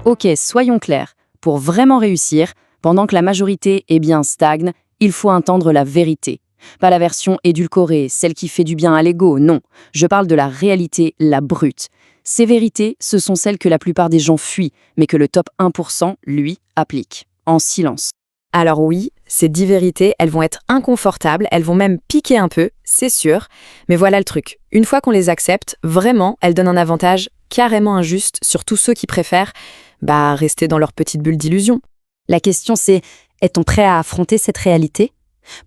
Ok, soyons clairs. Pour vraiment réussir, pendant que la majorité, stagne, il faut entendre la vérité. Pas la version édulcorée, celle qui fait du bien à l'ego, non. Je parle de la réalité, la brute. Ces vérités, ce sont celles que la plupart des gens fuient, mais que le top 1%, lui, applique. En silence. Alors oui, ces 10 vérités, elles vont être inconfortables, elles vont même piquer un peu, c'est sûr. Mais voilà le truc, une fois qu'on les accepte, vraiment, elles donnent un avantage carrément injuste sur tous ceux qui préfèrent rester dans leur petite bulle d'illusion. La question c'est, est-on prêt à affronter cette réalité ?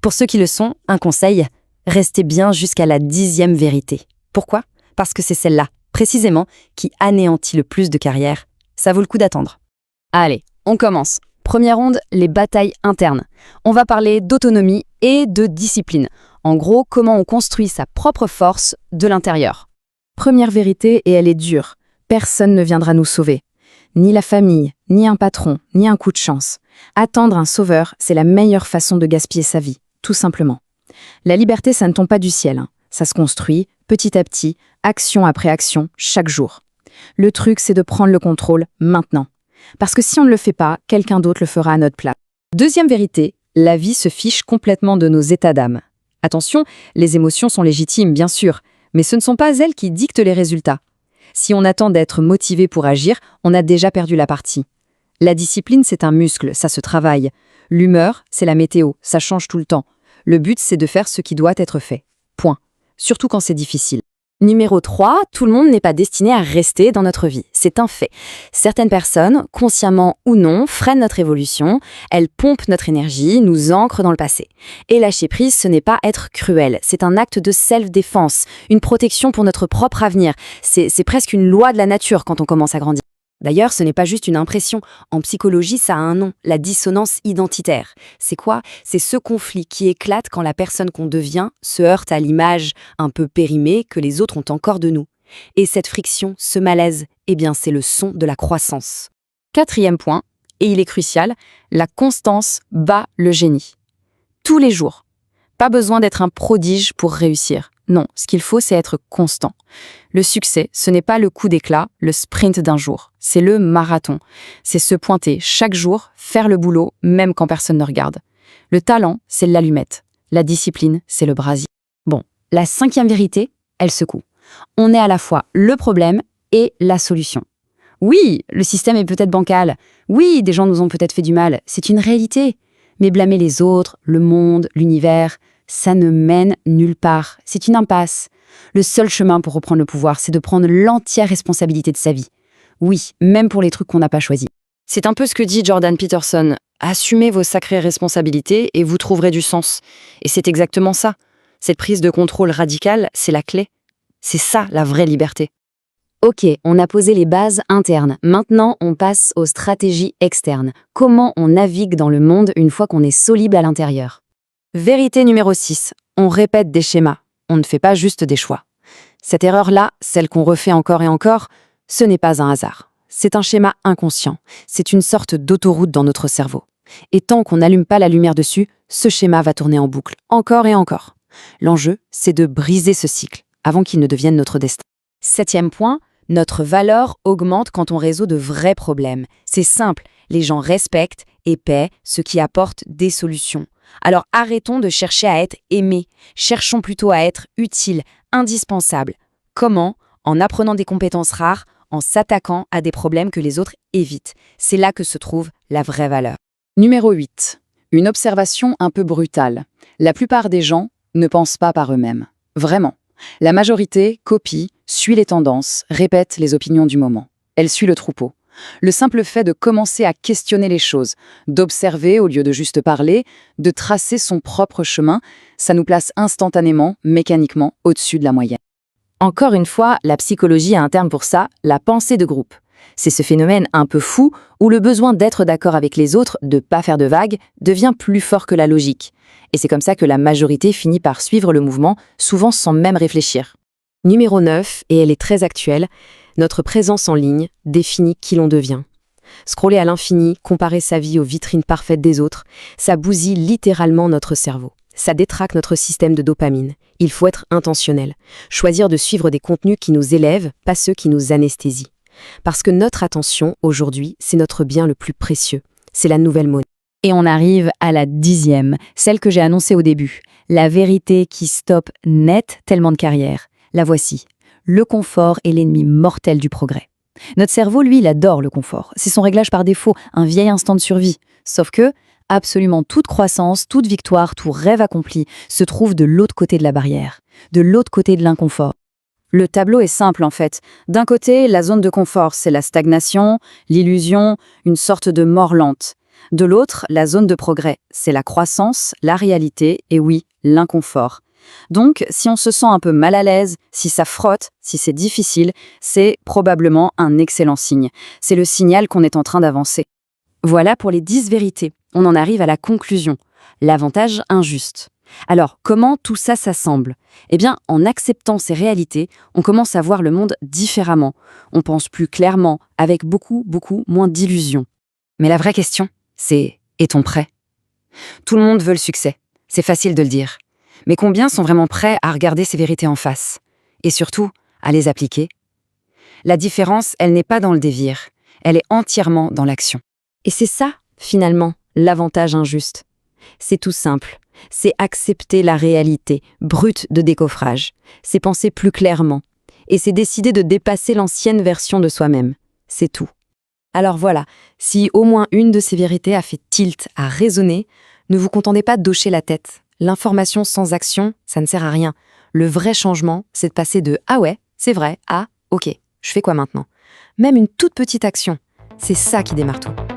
Pour ceux qui le sont, un conseil, restez bien jusqu'à la 10e vérité. Pourquoi ? Parce que c'est celle-là, précisément, qui anéantit le plus de carrières. Ça vaut le coup d'attendre. Allez, on commence. Première ronde, les batailles internes. On va parler d'autonomie et de discipline. En gros, comment on construit sa propre force de l'intérieur. Première vérité, et elle est dure. Personne ne viendra nous sauver. Ni la famille, ni un patron, ni un coup de chance. Attendre un sauveur, c'est la meilleure façon de gaspiller sa vie, tout simplement. La liberté, ça ne tombe pas du ciel. Ça se construit, petit à petit, action après action, chaque jour. Le truc, c'est de prendre le contrôle maintenant. Parce que si on ne le fait pas, quelqu'un d'autre le fera à notre place. Deuxième vérité, la vie se fiche complètement de nos états d'âme. Attention, les émotions sont légitimes, bien sûr, mais ce ne sont pas elles qui dictent les résultats. Si on attend d'être motivé pour agir, on a déjà perdu la partie. La discipline, c'est un muscle, ça se travaille. L'humeur, c'est la météo, ça change tout le temps. Le but, c'est de faire ce qui doit être fait. Point. Surtout quand c'est difficile. Numéro 3, tout le monde n'est pas destiné à rester dans notre vie. C'est un fait. Certaines personnes, consciemment ou non, freinent notre évolution, elles pompent notre énergie, nous ancrent dans le passé. Et lâcher prise, ce n'est pas être cruel, c'est un acte de self-défense, une protection pour notre propre avenir. C'est presque une loi de la nature quand on commence à grandir. D'ailleurs, ce n'est pas juste une impression. En psychologie, ça a un nom, la dissonance identitaire. C'est quoi ? C'est ce conflit qui éclate quand la personne qu'on devient se heurte à l'image un peu périmée que les autres ont encore de nous. Et cette friction, ce malaise, c'est le son de la croissance. Quatrième point, et il est crucial, la constance bat le génie. Tous les jours. Pas besoin d'être un prodige pour réussir. Non, ce qu'il faut, c'est être constant. Le succès, ce n'est pas le coup d'éclat, le sprint d'un jour. C'est le marathon. C'est se pointer chaque jour, faire le boulot, même quand personne ne regarde. Le talent, c'est l'allumette. La discipline, c'est le brasier. Bon, la 5e vérité, elle secoue. On est à la fois le problème et la solution. Oui, le système est peut-être bancal. Oui, des gens nous ont peut-être fait du mal. C'est une réalité. Mais blâmer les autres, le monde, l'univers, ça ne mène nulle part. C'est une impasse. Le seul chemin pour reprendre le pouvoir, c'est de prendre l'entière responsabilité de sa vie. Oui, même pour les trucs qu'on n'a pas choisis. C'est un peu ce que dit Jordan Peterson. Assumez vos sacrées responsabilités et vous trouverez du sens. Et c'est exactement ça. Cette prise de contrôle radicale, c'est la clé. C'est ça, la vraie liberté. Ok, on a posé les bases internes. Maintenant, on passe aux stratégies externes. Comment on navigue dans le monde une fois qu'on est solide à l'intérieur ? Vérité numéro 6. On répète des schémas. On ne fait pas juste des choix. Cette erreur-là, celle qu'on refait encore et encore, ce n'est pas un hasard. C'est un schéma inconscient. C'est une sorte d'autoroute dans notre cerveau. Et tant qu'on n'allume pas la lumière dessus, ce schéma va tourner en boucle, encore et encore. L'enjeu, c'est de briser ce cycle, avant qu'il ne devienne notre destin. 7e point, notre valeur augmente quand on résout de vrais problèmes. C'est simple, les gens respectent et paient ce qui apporte des solutions. Alors arrêtons de chercher à être aimés, cherchons plutôt à être utiles, indispensables. Comment ? En apprenant des compétences rares, en s'attaquant à des problèmes que les autres évitent. C'est là que se trouve la vraie valeur. Numéro 8. Une observation un peu brutale. La plupart des gens ne pensent pas par eux-mêmes. Vraiment. La majorité copie, suit les tendances, répète les opinions du moment. Elle suit le troupeau. Le simple fait de commencer à questionner les choses, d'observer au lieu de juste parler, de tracer son propre chemin, ça nous place instantanément, mécaniquement, au-dessus de la moyenne. Encore une fois, la psychologie a un terme pour ça, la pensée de groupe. C'est ce phénomène un peu fou où le besoin d'être d'accord avec les autres, de ne pas faire de vagues, devient plus fort que la logique. Et c'est comme ça que la majorité finit par suivre le mouvement, souvent sans même réfléchir. Numéro 9, et elle est très actuelle, notre présence en ligne définit qui l'on devient. Scroller à l'infini, comparer sa vie aux vitrines parfaites des autres, ça bousille littéralement notre cerveau. Ça détraque notre système de dopamine. Il faut être intentionnel. Choisir de suivre des contenus qui nous élèvent, pas ceux qui nous anesthésient. Parce que notre attention, aujourd'hui, c'est notre bien le plus précieux. C'est la nouvelle monnaie. Et on arrive à la 10e, celle que j'ai annoncée au début. La vérité qui stoppe net tellement de carrières. La voici. Le confort est l'ennemi mortel du progrès. Notre cerveau, lui, il adore le confort. C'est son réglage par défaut, un vieil instinct de survie. Sauf que, absolument toute croissance, toute victoire, tout rêve accompli se trouve de l'autre côté de la barrière, de l'autre côté de l'inconfort. Le tableau est simple en fait. D'un côté, la zone de confort, c'est la stagnation, l'illusion, une sorte de mort lente. De l'autre, la zone de progrès, c'est la croissance, la réalité et oui, l'inconfort. Donc, si on se sent un peu mal à l'aise, si ça frotte, si c'est difficile, c'est probablement un excellent signe. C'est le signal qu'on est en train d'avancer. Voilà pour les 10 vérités. On en arrive à la conclusion. L'avantage injuste. Alors, comment tout ça s'assemble ? Eh bien, en acceptant ces réalités, on commence à voir le monde différemment. On pense plus clairement, avec beaucoup moins d'illusions. Mais la vraie question, c'est « est-on prêt ?» Tout le monde veut le succès, c'est facile de le dire. Mais combien sont vraiment prêts à regarder ces vérités en face ? Et surtout, à les appliquer ? La différence, elle n'est pas dans le désir, elle est entièrement dans l'action. Et c'est ça, finalement, l'avantage injuste. C'est tout simple. C'est accepter la réalité, brute de décoffrage. C'est penser plus clairement. Et c'est décider de dépasser l'ancienne version de soi-même. C'est tout. Alors voilà, si au moins une de ces vérités a fait tilt, a résonné, ne vous contentez pas d'hocher la tête. L'information sans action, ça ne sert à rien. Le vrai changement, c'est de passer de « ah ouais, c'est vrai » à « ok, je fais quoi maintenant ?» Même une toute petite action, c'est ça qui démarre tout.